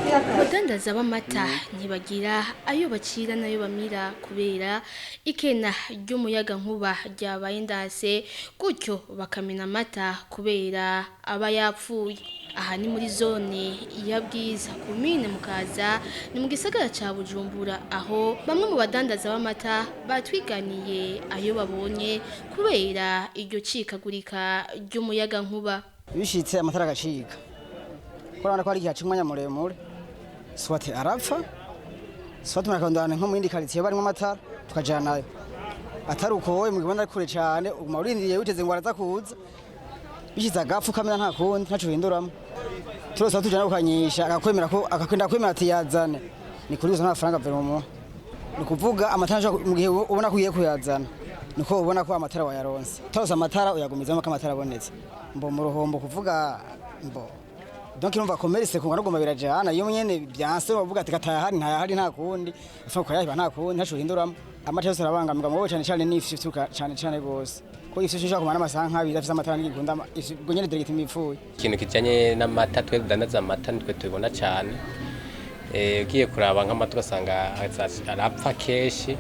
abadandaza b'amata ntibagira ayo bacira nayo bamira kubera ikena ry'umuyagankuba ryabaye ndase gutyo bakamena amata kubera aba yapfuye. Aha ni muri zone ya Bwiza komine Mukaza ni mu gisagara ca Bujumbura, aho bamwe mu badandaza b'amata batwiganiye ayo babonye kubera iryo cikagurika ry'umuyagankuba. Bishitse amatara agacika, korana ko ari igihe c'umwanya muremure, swate arapfa, swate murakondana nko mu yindi quartier barimo amatara tukajana nayo. Atari uko wowe mu gibona kure cyane uguma urindiriye witeze ngo araza kuza, bishiza gapfu kamera nta kundi ntaco hinduramo. Turose tujana ukanyisha akakwemera ko akakwenda kwemera ati yazane, ni kuri uzo n'amafaranga veromo. Ni kuvuga amatara mu gihe ubona ko ugiye kuyazana, niko ubona ko amatara wayaronse. Turose amatara uyagumizamo ko amatara abonetse. Mbo mu ruhombo kuvuga mbo donc irumva commerce ko ngomba birajana iyo nyene byanse bavuga ati kataya hari nta kundi ifa ko yahiba nta kundi ntaco hinduramo. Amata yose arabangamira ngo cyane cyane n'ifisuka cyane gose ko ifisho shaka kumana amasaha nk'abiri afite amatara n'igikunda ubwo nyene direct imipfuye. Ikintu kijanye n'amata twe dudandaza amata nitwe tubona cyane ugiye kuraba nk'amata ugasanga arapfa keshi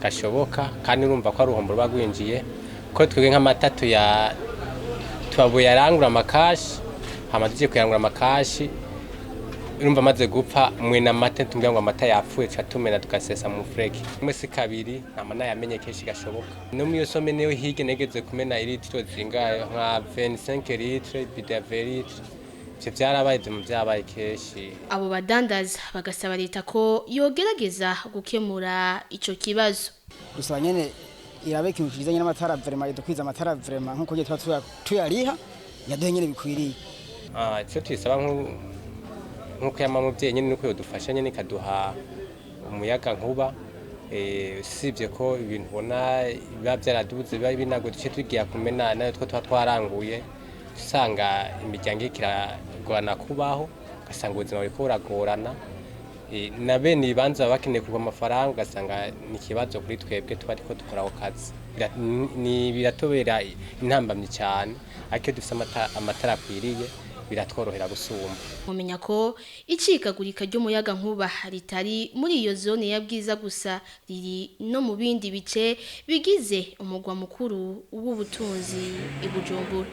gashoboka kandi urumva ko ari uruhombo rwagwinjiye ko twebwe nk'amata tubabuye arangura amakashi hama tuje kuyangura amakashi urumva maze gupfa mwena amata tumbwira ngo amata yapfuye catumena tukasesa mu freki mwese kabiri amana yamenye keshi gashoboka no mu yosome neyo hige negeze kumena litiro zingayo nka 25 litre bida litre cyo byarabaye mu byabaye keshi. Abo badandaza bagasaba leta ko yogerageza gukemura ico kibazo. Gusaba nyene irabe ikintu kizanye n'amatara vraiment idukwiza amatara vraiment nkuko giye tuyariha yaduhe nyene bikwiriye. Cyo twisaba nkuko yama muvyeyi nyene nuko yodufasha nyene kaduha umuyagankuba sivye ko ibintu bona biba byaraduze biba binago duce tugiye kumena nayo twaranguye usanga imiryango ikiragorana kubaho gasanga ubuzima buriko buragorana na bene ibanza bakeneye kurwa amafaranga ugasanga ni kibazo kuri twebwe tuba ariko dukora ako kazi ni biratobera intambamye cyane ariko dufite amatara akwiriye biratworohera gusumba. Mumenya ko icikagurika ry'umuyagankuba ritari muri iyo zone ya Bwiza gusa riri no mu bindi bice bigize umugwa mukuru w'ubutunzi i Bujumbura.